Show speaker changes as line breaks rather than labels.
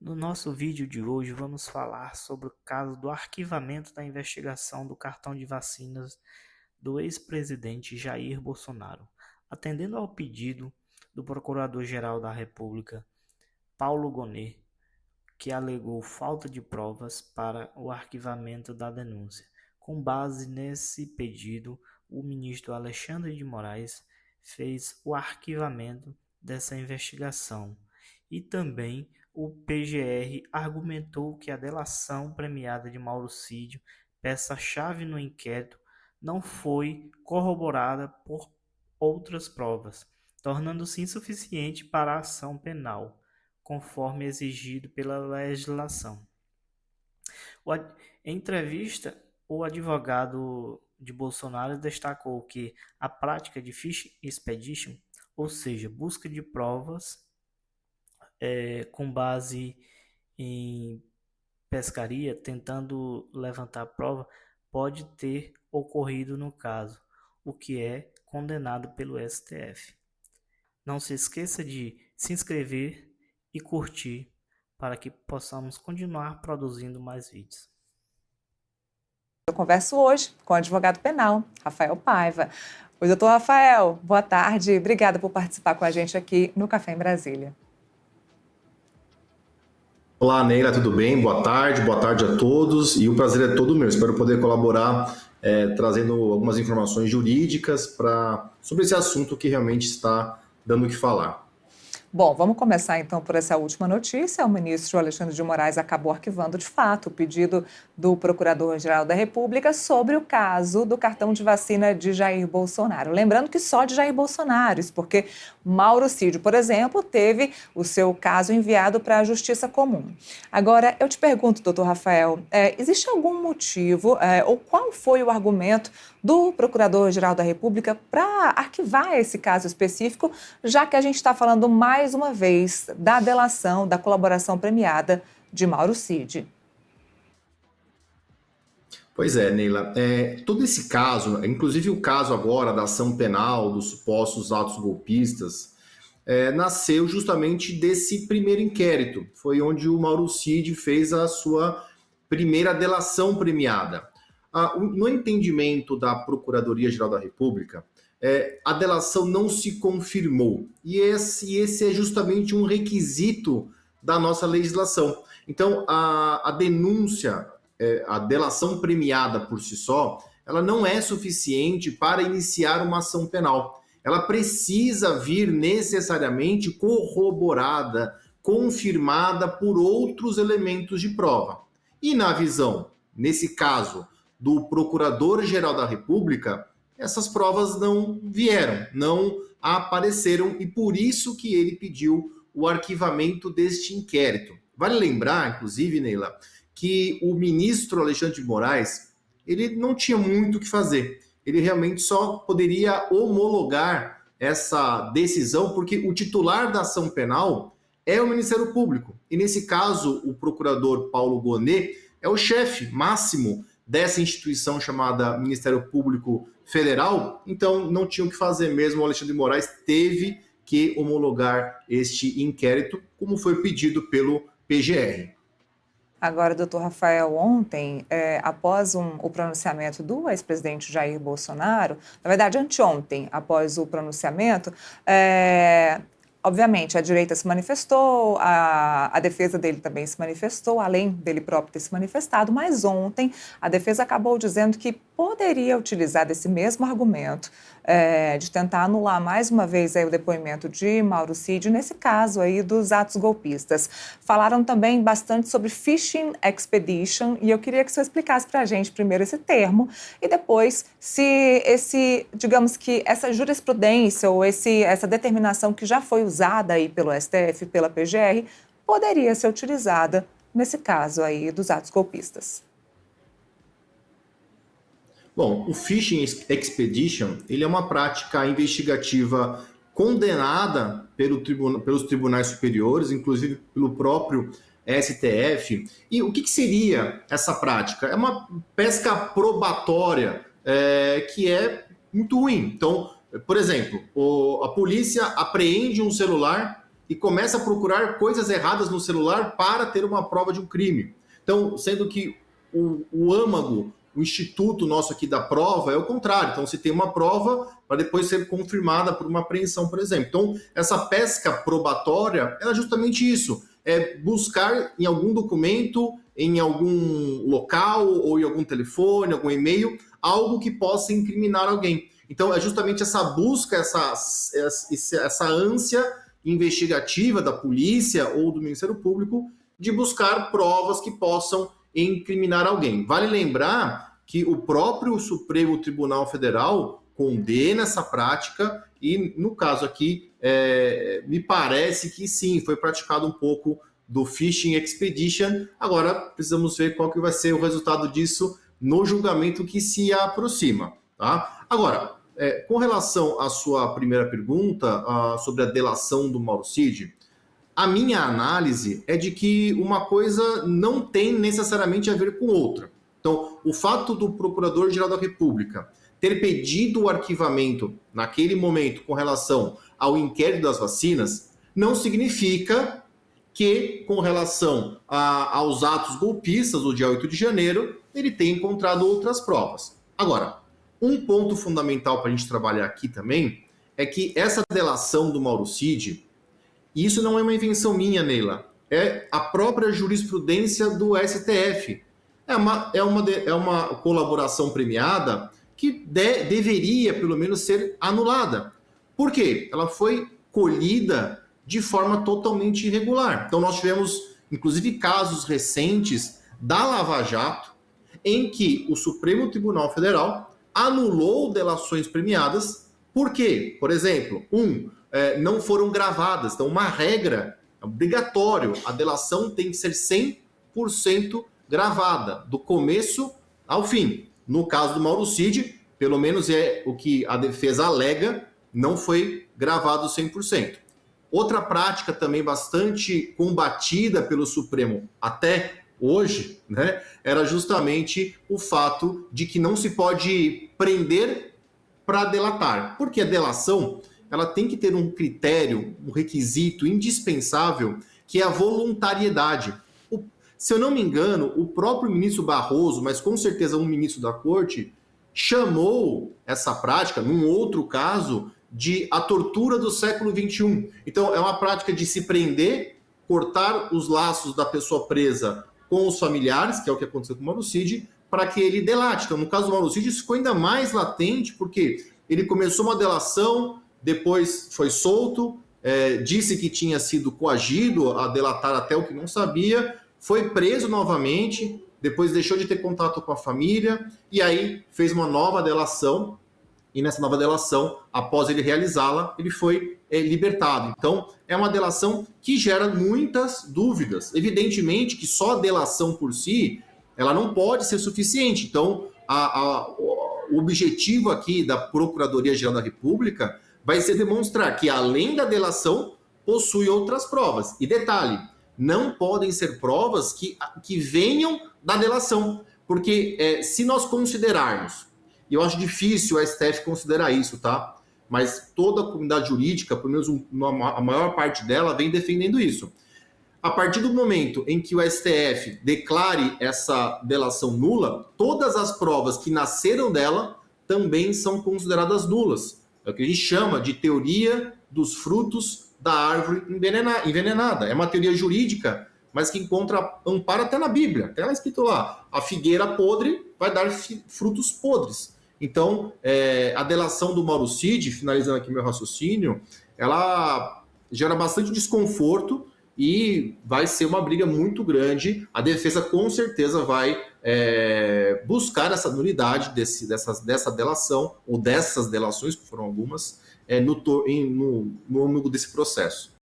No nosso vídeo de hoje vamos falar sobre o caso do arquivamento da investigação do cartão de vacinas do ex-presidente Jair Bolsonaro, atendendo ao pedido do Procurador-Geral da República, Paulo Gonet, que alegou falta de provas para o arquivamento da denúncia. Com base nesse pedido, o ministro Alexandre de Moraes fez o arquivamento dessa investigação e também o PGR argumentou que a delação premiada de Mauro Cid, peça-chave no inquérito, não foi corroborada por outras provas, tornando-se insuficiente para a ação penal, conforme exigido pela legislação. Em entrevista, o advogado de Bolsonaro destacou que a prática de fish expedition, ou seja, busca de provas com base em pescaria, tentando levantar prova, pode ter ocorrido no caso, o que é condenado pelo STF. Não se esqueça de se inscrever e curtir para que possamos continuar produzindo mais vídeos.
Eu converso hoje com o advogado penal, Rafael Paiva. Oi, doutor Rafael, boa tarde. Obrigada por participar com a gente aqui no Café em Brasília.
Olá, Neila, tudo bem? Boa tarde a todos e o prazer é todo meu. Espero poder colaborar trazendo algumas informações jurídicas sobre esse assunto que realmente está dando o que falar.
Bom, vamos começar então por essa última notícia. O ministro Alexandre de Moraes acabou arquivando de fato o pedido do Procurador-Geral da República sobre o caso do cartão de vacina de Jair Bolsonaro. Lembrando que só de Jair Bolsonaro, isso porque Mauro Cid, por exemplo, teve o seu caso enviado para a Justiça Comum. Agora, eu te pergunto, doutor Rafael, existe algum motivo ou qual foi o argumento do Procurador-Geral da República para arquivar esse caso específico, já que a gente está falando mais uma vez da delação, da colaboração premiada de Mauro Cid?
Pois é, Neila. Todo esse caso, inclusive o caso agora da ação penal dos supostos atos golpistas, nasceu justamente desse primeiro inquérito. Foi onde o Mauro Cid fez a sua primeira delação premiada. No entendimento da Procuradoria-Geral da República, a delação não se confirmou. E esse é justamente um requisito da nossa legislação. Então, a denúncia, a delação premiada por si só, ela não é suficiente para iniciar uma ação penal. Ela precisa vir necessariamente corroborada, confirmada por outros elementos de prova. E na visão, nesse caso, do Procurador-Geral da República, essas provas não vieram, não apareceram, e por isso que ele pediu o arquivamento deste inquérito. Vale lembrar, inclusive, Neila, que o ministro Alexandre de Moraes, ele não tinha muito o que fazer. Ele realmente só poderia homologar essa decisão, porque o titular da ação penal é o Ministério Público. E nesse caso, o procurador Paulo Gonet é o chefe máximo dessa instituição chamada Ministério Público Federal, então não tinha o que fazer mesmo. O Alexandre de Moraes teve que homologar este inquérito, como foi pedido pelo PGR.
Agora, doutor Rafael, ontem, após o pronunciamento do ex-presidente Jair Bolsonaro, na verdade, anteontem, após o pronunciamento, obviamente, a direita se manifestou, a defesa dele também se manifestou, além dele próprio ter se manifestado, mas ontem a defesa acabou dizendo que poderia utilizar desse mesmo argumento de tentar anular mais uma vez aí o depoimento de Mauro Cid, nesse caso aí dos atos golpistas. Falaram também bastante sobre fishing expedition, e eu queria que você explicasse para a gente primeiro esse termo e depois se digamos que essa jurisprudência ou essa determinação que já foi usada aí pelo STF, pela PGR, poderia ser utilizada nesse caso aí dos atos golpistas.
Bom, o Fishing Expedition, ele é uma prática investigativa condenada pelos tribunais superiores, inclusive pelo próprio STF. E o que seria essa prática? É uma pesca probatória que é muito ruim. Então, por exemplo, a polícia apreende um celular e começa a procurar coisas erradas no celular para ter uma prova de um crime. Então, sendo que o âmago, o instituto nosso aqui da prova é o contrário. Então, se tem uma prova para depois ser confirmada por uma apreensão, por exemplo. Então, essa pesca probatória é justamente isso. É buscar em algum documento, em algum local, ou em algum telefone, algum e-mail, algo que possa incriminar alguém. Então, é justamente essa busca, essa ânsia investigativa da polícia ou do Ministério Público de buscar provas que possam incriminar alguém. Vale lembrar que o próprio Supremo Tribunal Federal condena essa prática e, no caso aqui, me parece que sim, foi praticado um pouco do Fishing Expedition. Agora, precisamos ver qual que vai ser o resultado disso no julgamento que se aproxima. Tá? Agora, com relação à sua primeira pergunta sobre a delação do Mauro Cid, a minha análise é de que uma coisa não tem necessariamente a ver com outra. Então, o fato do Procurador-Geral da República ter pedido o arquivamento naquele momento com relação ao inquérito das vacinas não significa que, com relação aos atos golpistas do dia 8 de janeiro, ele tenha encontrado outras provas. Agora, um ponto fundamental para a gente trabalhar aqui também é que essa delação do Mauro Cid, e isso não é uma invenção minha, Neila, é a própria jurisprudência do STF. É uma colaboração premiada que deveria, pelo menos, ser anulada. Por quê? Ela foi colhida de forma totalmente irregular. Então, nós tivemos, inclusive, casos recentes da Lava Jato, em que o Supremo Tribunal Federal anulou delações premiadas. Por quê? Por exemplo, não foram gravadas. Então, uma regra obrigatória, a delação tem que ser 100% gravada, do começo ao fim. No caso do Mauro Cid, pelo menos é o que a defesa alega, não foi gravado 100%. Outra prática também bastante combatida pelo Supremo até hoje, né, era justamente o fato de que não se pode prender para delatar. Porque a delação, ela tem que ter um critério, um requisito indispensável, que é a voluntariedade. Se eu não me engano, o próprio ministro Barroso, mas com certeza um ministro da Corte, chamou essa prática, num outro caso, de a tortura do século XXI. Então, é uma prática de se prender, cortar os laços da pessoa presa com os familiares, que é o que aconteceu com o Mauro Cid, para que ele delate. Então, no caso do Mauro Cid, isso ficou ainda mais latente, porque ele começou uma delação, depois foi solto, disse que tinha sido coagido a delatar até o que não sabia, foi preso novamente, depois deixou de ter contato com a família, e aí fez uma nova delação, e nessa nova delação, após ele realizá-la, ele foi libertado. Então, é uma delação que gera muitas dúvidas. Evidentemente que só a delação por si, ela não pode ser suficiente. Então, o objetivo aqui da Procuradoria-Geral da República vai ser demonstrar que, além da delação, possui outras provas. E detalhe, não podem ser provas que venham da delação. Porque se nós considerarmos, e eu acho difícil o STF considerar isso, tá? Mas toda a comunidade jurídica, pelo menos a maior parte dela, vem defendendo isso. A partir do momento em que o STF declare essa delação nula, todas as provas que nasceram dela também são consideradas nulas. É o que a gente chama de teoria dos frutos da árvore envenenada. É uma teoria jurídica, mas que encontra amparo até na Bíblia. Até lá escrito lá, a figueira podre vai dar frutos podres. Então, a delação do Mauro Cid, finalizando aqui meu raciocínio, ela gera bastante desconforto e vai ser uma briga muito grande. A defesa com certeza vai buscar essa nulidade dessa delação, ou dessas delações, que foram algumas, no âmbito desse processo.